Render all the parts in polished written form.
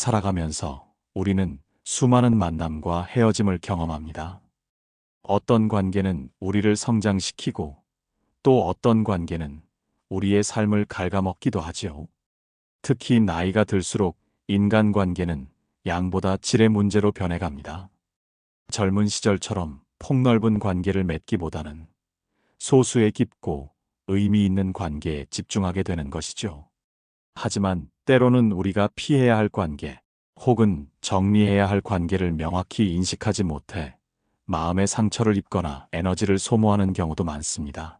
살아가면서 우리는 수많은 만남과 헤어짐을 경험합니다. 어떤 관계는 우리를 성장시키고 또 어떤 관계는 우리의 삶을 갉아먹기도 하지요. 특히 나이가 들수록 인간관계는 양보다 질의 문제로 변해갑니다. 젊은 시절처럼 폭넓은 관계를 맺기보다는 소수의 깊고 의미 있는 관계에 집중하게 되는 것이죠. 하지만 때로는 우리가 피해야 할 관계 혹은 정리해야 할 관계를 명확히 인식하지 못해 마음의 상처를 입거나 에너지를 소모하는 경우도 많습니다.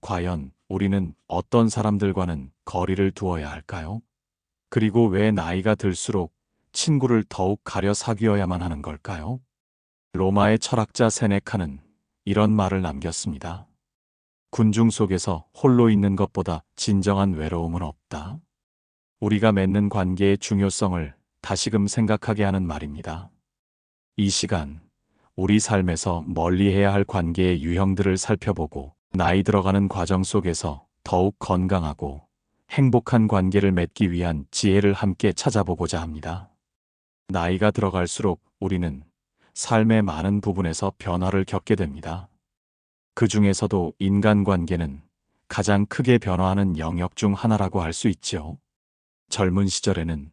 과연 우리는 어떤 사람들과는 거리를 두어야 할까요? 그리고 왜 나이가 들수록 친구를 더욱 가려 사귀어야만 하는 걸까요? 로마의 철학자 세네카는 이런 말을 남겼습니다. 군중 속에서 홀로 있는 것보다 진정한 외로움은 없다. 우리가 맺는 관계의 중요성을 다시금 생각하게 하는 말입니다. 이 시간, 우리 삶에서 멀리해야 할 관계의 유형들을 살펴보고 나이 들어가는 과정 속에서 더욱 건강하고 행복한 관계를 맺기 위한 지혜를 함께 찾아보고자 합니다. 나이가 들어갈수록 우리는 삶의 많은 부분에서 변화를 겪게 됩니다. 그 중에서도 인간관계는 가장 크게 변화하는 영역 중 하나라고 할 수 있죠. 젊은 시절에는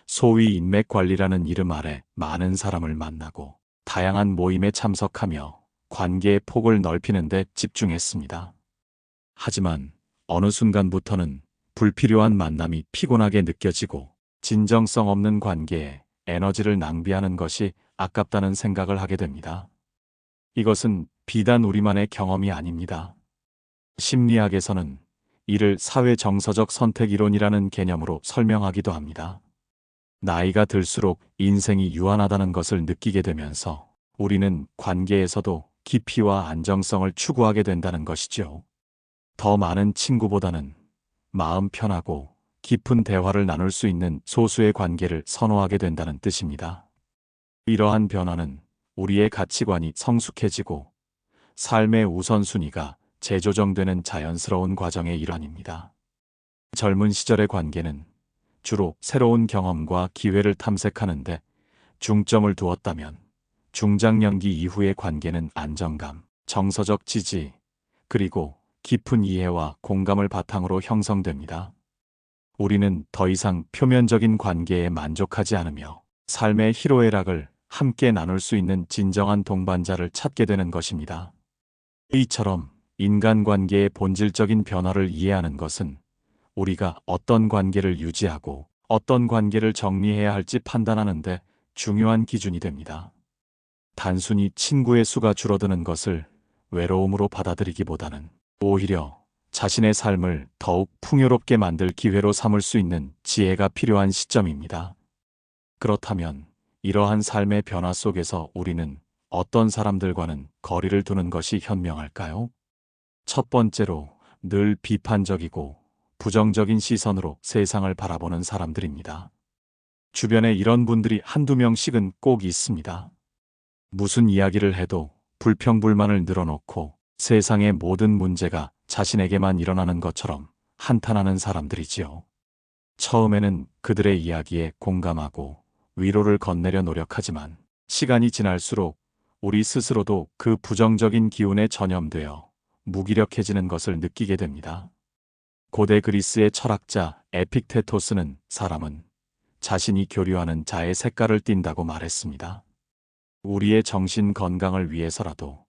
소위 인맥관리라는 이름 아래 많은 사람을 만나고 다양한 모임에 참석하며 관계의 폭을 넓히는 데 집중했습니다. 하지만 어느 순간부터는 불필요한 만남이 피곤하게 느껴지고 진정성 없는 관계에 에너지를 낭비하는 것이 아깝다는 생각을 하게 됩니다. 이것은 비단 우리만의 경험이 아닙니다. 심리학에서는 이를 사회정서적 선택 이론이라는 개념으로 설명하기도 합니다. 나이가 들수록 인생이 유한하다는 것을 느끼게 되면서 우리는 관계에서도 깊이와 안정성을 추구하게 된다는 것이죠. 더 많은 친구보다는 마음 편하고 깊은 대화를 나눌 수 있는 소수의 관계를 선호하게 된다는 뜻입니다. 이러한 변화는 우리의 가치관이 성숙해지고 삶의 우선순위가 재조정되는 자연스러운 과정의 일환입니다. 젊은 시절의 관계는 주로 새로운 경험과 기회를 탐색하는데 중점을 두었다면 중장년기 이후의 관계는 안정감, 정서적 지지, 그리고 깊은 이해와 공감을 바탕으로 형성됩니다. 우리는 더 이상 표면적인 관계에 만족하지 않으며 삶의 희로애락을 함께 나눌 수 있는 진정한 동반자를 찾게 되는 것입니다. 이처럼 인간관계의 본질적인 변화를 이해하는 것은 우리가 어떤 관계를 유지하고 어떤 관계를 정리해야 할지 판단하는 데 중요한 기준이 됩니다. 단순히 친구의 수가 줄어드는 것을 외로움으로 받아들이기보다는 오히려 자신의 삶을 더욱 풍요롭게 만들 기회로 삼을 수 있는 지혜가 필요한 시점입니다. 그렇다면 이러한 삶의 변화 속에서 우리는 어떤 사람들과는 거리를 두는 것이 현명할까요? 첫 번째로 늘 비판적이고 부정적인 시선으로 세상을 바라보는 사람들입니다. 주변에 이런 분들이 한두 명씩은 꼭 있습니다. 무슨 이야기를 해도 불평불만을 늘어놓고 세상의 모든 문제가 자신에게만 일어나는 것처럼 한탄하는 사람들이지요. 처음에는 그들의 이야기에 공감하고 위로를 건네려 노력하지만 시간이 지날수록 우리 스스로도 그 부정적인 기운에 전염되어 무기력해지는 것을 느끼게 됩니다. 고대 그리스의 철학자 에픽테토스는 사람은 자신이 교류하는 자의 색깔을 띈다고 말했습니다. 우리의 정신 건강을 위해서라도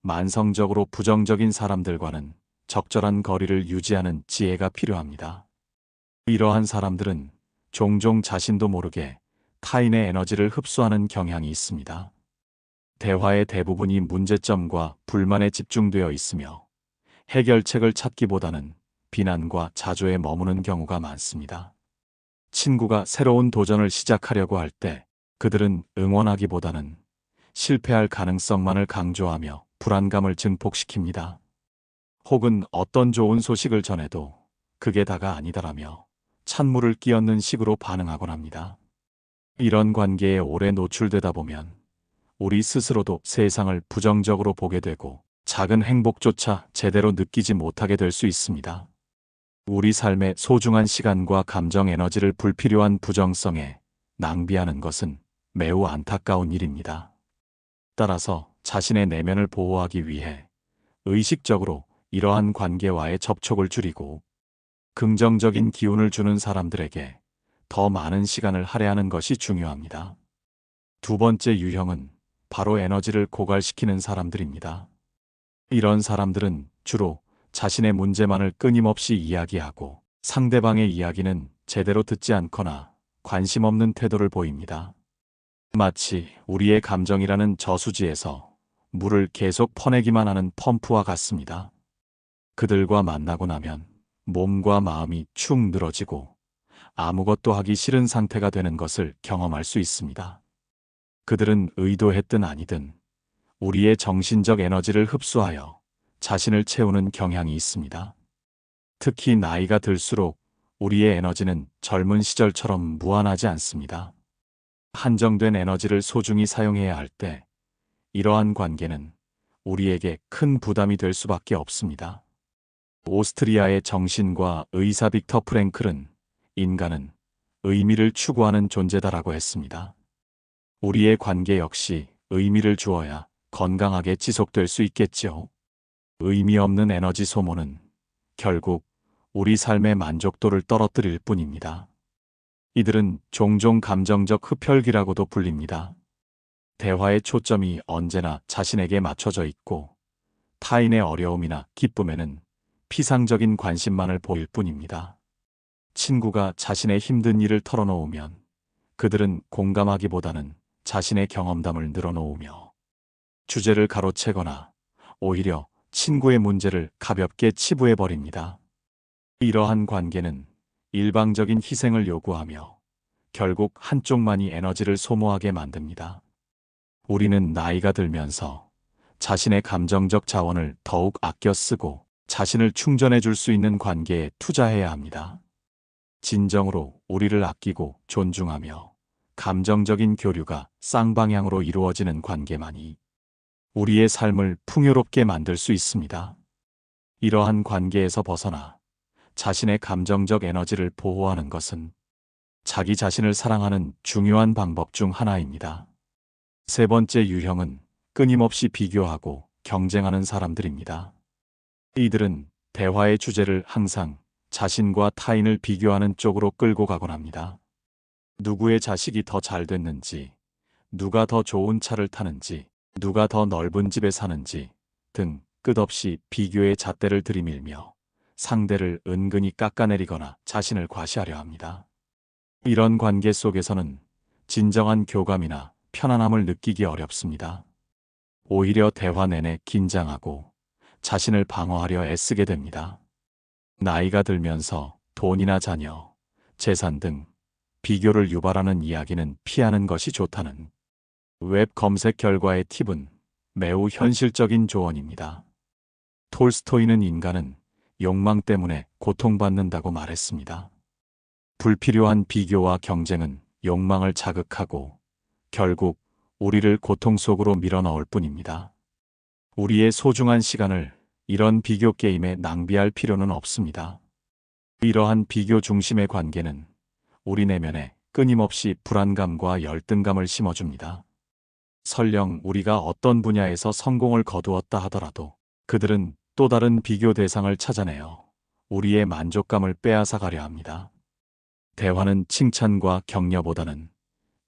만성적으로 부정적인 사람들과는 적절한 거리를 유지하는 지혜가 필요합니다. 이러한 사람들은 종종 자신도 모르게 타인의 에너지를 흡수하는 경향이 있습니다. 대화의 대부분이 문제점과 불만에 집중되어 있으며 해결책을 찾기보다는 비난과 자조에 머무는 경우가 많습니다. 친구가 새로운 도전을 시작하려고 할 때 그들은 응원하기보다는 실패할 가능성만을 강조하며 불안감을 증폭시킵니다. 혹은 어떤 좋은 소식을 전해도 그게 다가 아니다라며 찬물을 끼얹는 식으로 반응하곤 합니다. 이런 관계에 오래 노출되다 보면 우리 스스로도 세상을 부정적으로 보게 되고 작은 행복조차 제대로 느끼지 못하게 될 수 있습니다. 우리 삶의 소중한 시간과 감정 에너지를 불필요한 부정성에 낭비하는 것은 매우 안타까운 일입니다. 따라서 자신의 내면을 보호하기 위해 의식적으로 이러한 관계와의 접촉을 줄이고 긍정적인 기운을 주는 사람들에게 더 많은 시간을 할애하는 것이 중요합니다. 두 번째 유형은 바로 에너지를 고갈시키는 사람들입니다. 이런 사람들은 주로 자신의 문제만을 끊임없이 이야기하고 상대방의 이야기는 제대로 듣지 않거나 관심 없는 태도를 보입니다. 마치 우리의 감정이라는 저수지에서 물을 계속 퍼내기만 하는 펌프와 같습니다. 그들과 만나고 나면 몸과 마음이 축 늘어지고 아무것도 하기 싫은 상태가 되는 것을 경험할 수 있습니다. 그들은 의도했든 아니든 우리의 정신적 에너지를 흡수하여 자신을 채우는 경향이 있습니다. 특히 나이가 들수록 우리의 에너지는 젊은 시절처럼 무한하지 않습니다. 한정된 에너지를 소중히 사용해야 할 때 이러한 관계는 우리에게 큰 부담이 될 수밖에 없습니다. 오스트리아의 정신과 의사 빅터 프랭클은 인간은 의미를 추구하는 존재다라고 했습니다. 우리의 관계 역시 의미를 주어야 건강하게 지속될 수 있겠지요. 의미 없는 에너지 소모는 결국 우리 삶의 만족도를 떨어뜨릴 뿐입니다. 이들은 종종 감정적 흡혈귀라고도 불립니다. 대화의 초점이 언제나 자신에게 맞춰져 있고 타인의 어려움이나 기쁨에는 피상적인 관심만을 보일 뿐입니다. 친구가 자신의 힘든 일을 털어놓으면 그들은 공감하기보다는 자신의 경험담을 늘어놓으며 주제를 가로채거나 오히려 친구의 문제를 가볍게 치부해버립니다. 이러한 관계는 일방적인 희생을 요구하며 결국 한쪽만이 에너지를 소모하게 만듭니다. 우리는 나이가 들면서 자신의 감정적 자원을 더욱 아껴 쓰고 자신을 충전해 줄 수 있는 관계에 투자해야 합니다. 진정으로 우리를 아끼고 존중하며 감정적인 교류가 쌍방향으로 이루어지는 관계만이 우리의 삶을 풍요롭게 만들 수 있습니다. 이러한 관계에서 벗어나 자신의 감정적 에너지를 보호하는 것은 자기 자신을 사랑하는 중요한 방법 중 하나입니다. 세 번째 유형은 끊임없이 비교하고 경쟁하는 사람들입니다. 이들은 대화의 주제를 항상 자신과 타인을 비교하는 쪽으로 끌고 가곤 합니다. 누구의 자식이 더 잘 됐는지, 누가 더 좋은 차를 타는지, 누가 더 넓은 집에 사는지 등 끝없이 비교의 잣대를 들이밀며 상대를 은근히 깎아내리거나 자신을 과시하려 합니다. 이런 관계 속에서는 진정한 교감이나 편안함을 느끼기 어렵습니다. 오히려 대화 내내 긴장하고 자신을 방어하려 애쓰게 됩니다. 나이가 들면서 돈이나 자녀, 재산 등 비교를 유발하는 이야기는 피하는 것이 좋다는 웹 검색 결과의 팁은 매우 현실적인 조언입니다. 톨스토이는 인간은 욕망 때문에 고통받는다고 말했습니다. 불필요한 비교와 경쟁은 욕망을 자극하고 결국 우리를 고통 속으로 밀어넣을 뿐입니다. 우리의 소중한 시간을 이런 비교 게임에 낭비할 필요는 없습니다. 이러한 비교 중심의 관계는 우리 내면에 끊임없이 불안감과 열등감을 심어줍니다. 설령 우리가 어떤 분야에서 성공을 거두었다 하더라도 그들은 또 다른 비교 대상을 찾아내어 우리의 만족감을 빼앗아 가려 합니다. 대화는 칭찬과 격려보다는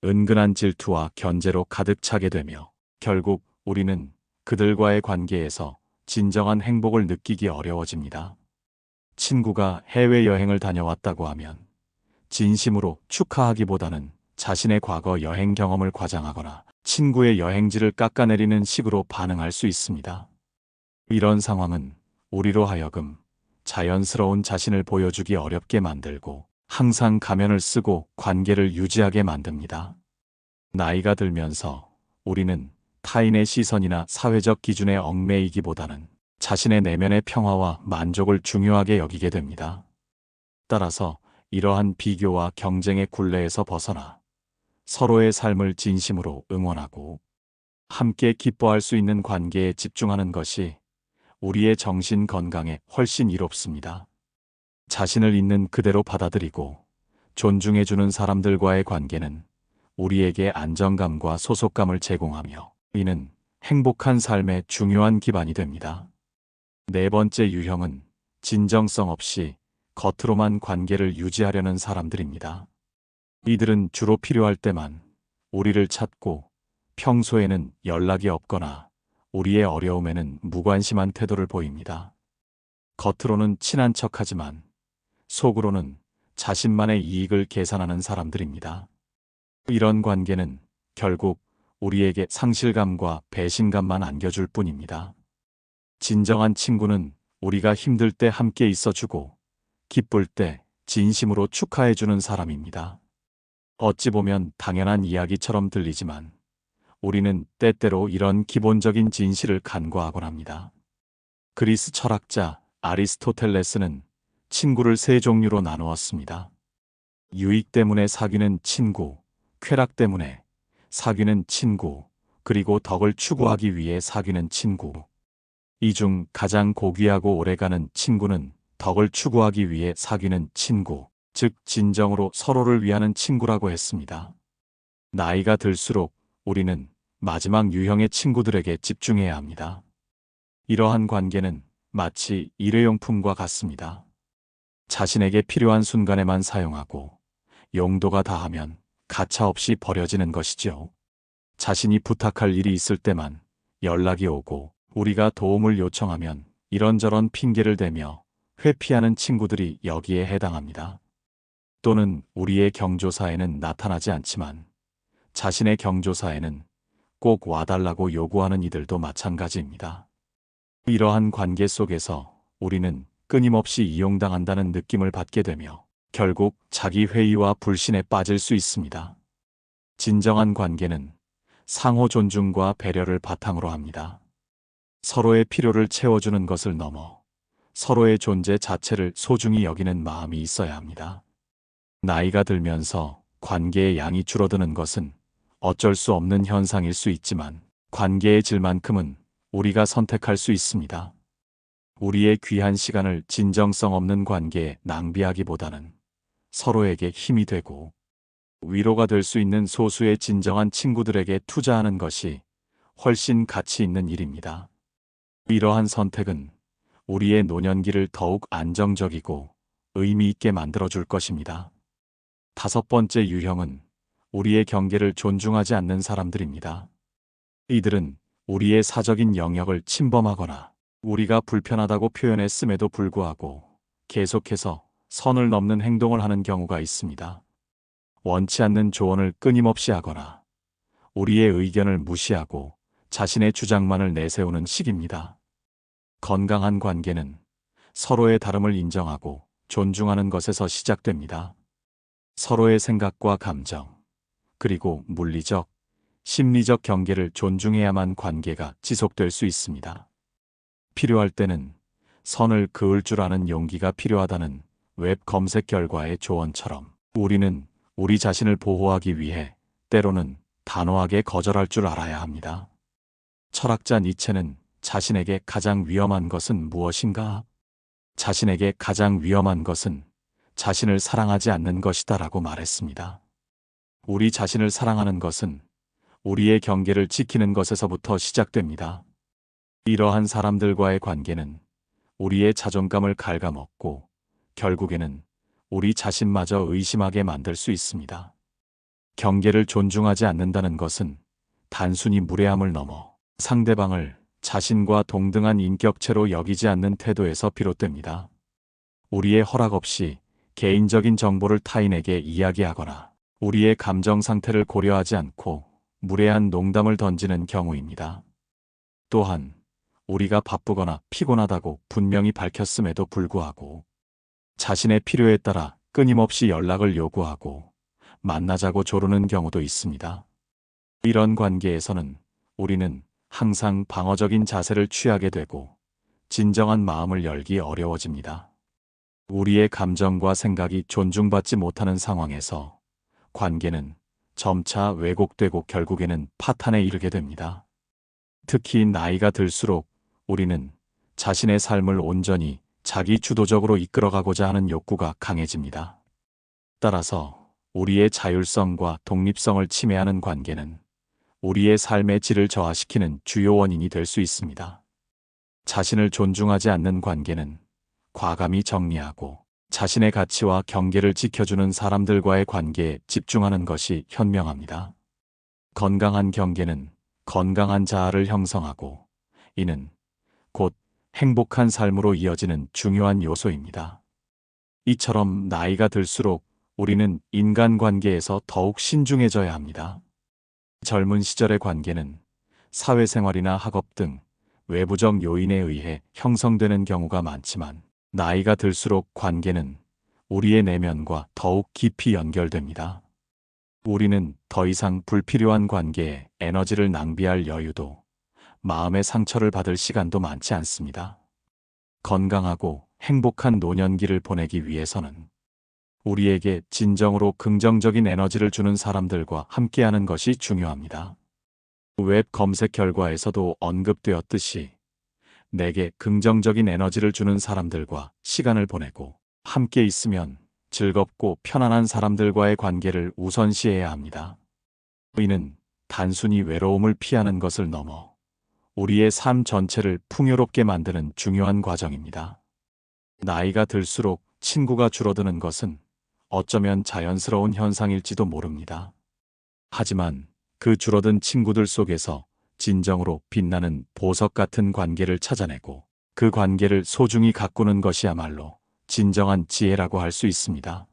은근한 질투와 견제로 가득 차게 되며 결국 우리는 그들과의 관계에서 진정한 행복을 느끼기 어려워집니다. 친구가 해외여행을 다녀왔다고 하면 진심으로 축하하기보다는 자신의 과거 여행 경험을 과장하거나 친구의 여행지를 깎아내리는 식으로 반응할 수 있습니다. 이런 상황은 우리로 하여금 자연스러운 자신을 보여주기 어렵게 만들고 항상 가면을 쓰고 관계를 유지하게 만듭니다. 나이가 들면서 우리는 타인의 시선이나 사회적 기준에 얽매이기보다는 자신의 내면의 평화와 만족을 중요하게 여기게 됩니다. 따라서 이러한 비교와 경쟁의 굴레에서 벗어나 서로의 삶을 진심으로 응원하고 함께 기뻐할 수 있는 관계에 집중하는 것이 우리의 정신 건강에 훨씬 이롭습니다. 자신을 있는 그대로 받아들이고 존중해주는 사람들과의 관계는 우리에게 안정감과 소속감을 제공하며 이는 행복한 삶의 중요한 기반이 됩니다. 네 번째 유형은 진정성 없이 겉으로만 관계를 유지하려는 사람들입니다. 이들은 주로 필요할 때만 우리를 찾고 평소에는 연락이 없거나 우리의 어려움에는 무관심한 태도를 보입니다. 겉으로는 친한 척하지만 속으로는 자신만의 이익을 계산하는 사람들입니다. 이런 관계는 결국 우리에게 상실감과 배신감만 안겨줄 뿐입니다. 진정한 친구는 우리가 힘들 때 함께 있어주고 기쁠 때 진심으로 축하해주는 사람입니다. 어찌 보면 당연한 이야기처럼 들리지만 우리는 때때로 이런 기본적인 진실을 간과하곤 합니다. 그리스 철학자 아리스토텔레스는 친구를 세 종류로 나누었습니다. 유익 때문에 사귀는 친구, 쾌락 때문에 사귀는 친구, 그리고 덕을 추구하기 위해 사귀는 친구. 이 중 가장 고귀하고 오래가는 친구는 덕을 추구하기 위해 사귀는 친구, 즉 진정으로 서로를 위하는 친구라고 했습니다. 나이가 들수록 우리는 마지막 유형의 친구들에게 집중해야 합니다. 이러한 관계는 마치 일회용품과 같습니다. 자신에게 필요한 순간에만 사용하고 용도가 다하면 가차없이 버려지는 것이죠. 자신이 부탁할 일이 있을 때만 연락이 오고 우리가 도움을 요청하면 이런저런 핑계를 대며 회피하는 친구들이 여기에 해당합니다. 또는 우리의 경조사에는 나타나지 않지만 자신의 경조사에는 꼭 와달라고 요구하는 이들도 마찬가지입니다. 이러한 관계 속에서 우리는 끊임없이 이용당한다는 느낌을 받게 되며 결국 자기 회의와 불신에 빠질 수 있습니다. 진정한 관계는 상호 존중과 배려를 바탕으로 합니다. 서로의 필요를 채워주는 것을 넘어 서로의 존재 자체를 소중히 여기는 마음이 있어야 합니다. 나이가 들면서 관계의 양이 줄어드는 것은 어쩔 수 없는 현상일 수 있지만 관계의 질만큼은 우리가 선택할 수 있습니다. 우리의 귀한 시간을 진정성 없는 관계에 낭비하기보다는 서로에게 힘이 되고 위로가 될 수 있는 소수의 진정한 친구들에게 투자하는 것이 훨씬 가치 있는 일입니다. 이러한 선택은 우리의 노년기를 더욱 안정적이고 의미 있게 만들어줄 것입니다. 다섯 번째 유형은 우리의 경계를 존중하지 않는 사람들입니다. 이들은 우리의 사적인 영역을 침범하거나 우리가 불편하다고 표현했음에도 불구하고 계속해서 선을 넘는 행동을 하는 경우가 있습니다. 원치 않는 조언을 끊임없이 하거나 우리의 의견을 무시하고 자신의 주장만을 내세우는 식입니다. 건강한 관계는 서로의 다름을 인정하고 존중하는 것에서 시작됩니다. 서로의 생각과 감정, 그리고 물리적, 심리적 경계를 존중해야만 관계가 지속될 수 있습니다. 필요할 때는 선을 그을 줄 아는 용기가 필요하다는 웹 검색 결과의 조언처럼 우리는 우리 자신을 보호하기 위해 때로는 단호하게 거절할 줄 알아야 합니다. 철학자 니체는 자신에게 가장 위험한 것은 무엇인가? 자신에게 가장 위험한 것은 자신을 사랑하지 않는 것이다 라고 말했습니다. 우리 자신을 사랑하는 것은 우리의 경계를 지키는 것에서부터 시작됩니다. 이러한 사람들과의 관계는 우리의 자존감을 갉아먹고 결국에는 우리 자신마저 의심하게 만들 수 있습니다. 경계를 존중하지 않는다는 것은 단순히 무례함을 넘어 상대방을 자신과 동등한 인격체로 여기지 않는 태도에서 비롯됩니다. 우리의 허락 없이 개인적인 정보를 타인에게 이야기하거나 우리의 감정 상태를 고려하지 않고 무례한 농담을 던지는 경우입니다. 또한 우리가 바쁘거나 피곤하다고 분명히 밝혔음에도 불구하고 자신의 필요에 따라 끊임없이 연락을 요구하고 만나자고 조르는 경우도 있습니다. 이런 관계에서는 우리는 항상 방어적인 자세를 취하게 되고 진정한 마음을 열기 어려워집니다. 우리의 감정과 생각이 존중받지 못하는 상황에서 관계는 점차 왜곡되고 결국에는 파탄에 이르게 됩니다. 특히 나이가 들수록 우리는 자신의 삶을 온전히 자기 주도적으로 이끌어가고자 하는 욕구가 강해집니다. 따라서 우리의 자율성과 독립성을 침해하는 관계는 우리의 삶의 질을 저하시키는 주요 원인이 될 수 있습니다. 자신을 존중하지 않는 관계는 과감히 정리하고 자신의 가치와 경계를 지켜주는 사람들과의 관계에 집중하는 것이 현명합니다. 건강한 경계는 건강한 자아를 형성하고 이는 곧 행복한 삶으로 이어지는 중요한 요소입니다. 이처럼 나이가 들수록 우리는 인간관계에서 더욱 신중해져야 합니다. 젊은 시절의 관계는 사회생활이나 학업 등 외부적 요인에 의해 형성되는 경우가 많지만 나이가 들수록 관계는 우리의 내면과 더욱 깊이 연결됩니다. 우리는 더 이상 불필요한 관계에 에너지를 낭비할 여유도 마음의 상처를 받을 시간도 많지 않습니다. 건강하고 행복한 노년기를 보내기 위해서는 우리에게 진정으로 긍정적인 에너지를 주는 사람들과 함께하는 것이 중요합니다. 웹 검색 결과에서도 언급되었듯이 내게 긍정적인 에너지를 주는 사람들과 시간을 보내고 함께 있으면 즐겁고 편안한 사람들과의 관계를 우선시해야 합니다. 이는 단순히 외로움을 피하는 것을 넘어 우리의 삶 전체를 풍요롭게 만드는 중요한 과정입니다. 나이가 들수록 친구가 줄어드는 것은 어쩌면 자연스러운 현상일지도 모릅니다. 하지만 그 줄어든 친구들 속에서 진정으로 빛나는 보석 같은 관계를 찾아내고 그 관계를 소중히 가꾸는 것이야말로 진정한 지혜라고 할 수 있습니다.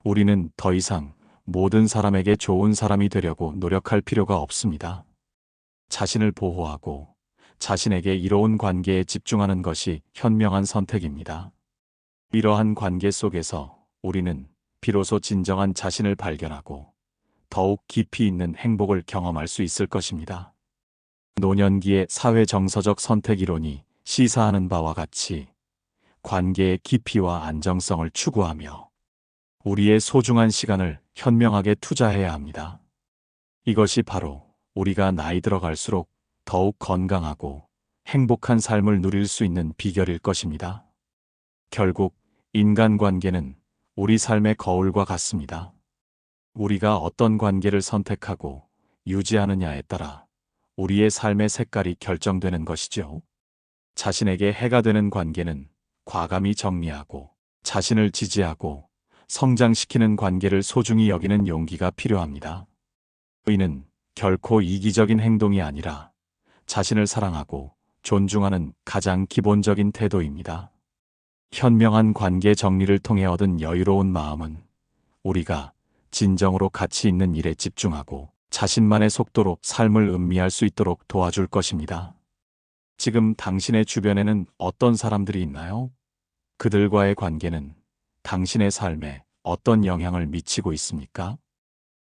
우리는 더 이상 모든 사람에게 좋은 사람이 되려고 노력할 필요가 없습니다. 자신을 보호하고 자신에게 이로운 관계에 집중하는 것이 현명한 선택입니다. 이러한 관계 속에서 우리는 비로소 진정한 자신을 발견하고 더욱 깊이 있는 행복을 경험할 수 있을 것입니다. 노년기의 사회 정서적 선택 이론이 시사하는 바와 같이 관계의 깊이와 안정성을 추구하며 우리의 소중한 시간을 현명하게 투자해야 합니다. 이것이 바로 우리가 나이 들어갈수록 더욱 건강하고 행복한 삶을 누릴 수 있는 비결일 것입니다. 결국 인간관계는 우리 삶의 거울과 같습니다. 우리가 어떤 관계를 선택하고 유지하느냐에 따라 우리의 삶의 색깔이 결정되는 것이죠. 자신에게 해가 되는 관계는 과감히 정리하고 자신을 지지하고 성장시키는 관계를 소중히 여기는 용기가 필요합니다. 이는 결코 이기적인 행동이 아니라 자신을 사랑하고 존중하는 가장 기본적인 태도입니다. 현명한 관계 정리를 통해 얻은 여유로운 마음은 우리가 진정으로 가치 있는 일에 집중하고 자신만의 속도로 삶을 음미할 수 있도록 도와줄 것입니다. 지금 당신의 주변에는 어떤 사람들이 있나요? 그들과의 관계는 당신의 삶에 어떤 영향을 미치고 있습니까?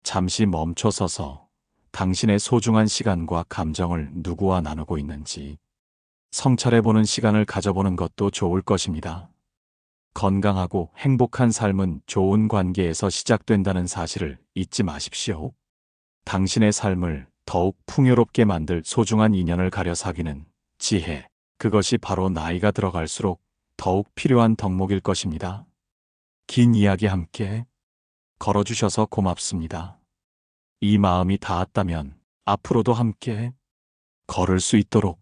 잠시 멈춰서서 당신의 소중한 시간과 감정을 누구와 나누고 있는지 성찰해보는 시간을 가져보는 것도 좋을 것입니다. 건강하고 행복한 삶은 좋은 관계에서 시작된다는 사실을 잊지 마십시오. 당신의 삶을 더욱 풍요롭게 만들 소중한 인연을 가려 사귀는 지혜, 그것이 바로 나이가 들어갈수록 더욱 필요한 덕목일 것입니다. 긴 이야기 함께 걸어주셔서 고맙습니다. 이 마음이 닿았다면 앞으로도 함께 걸을 수 있도록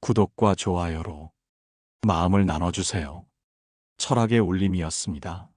구독과 좋아요로 마음을 나눠주세요. 철학의 울림이었습니다.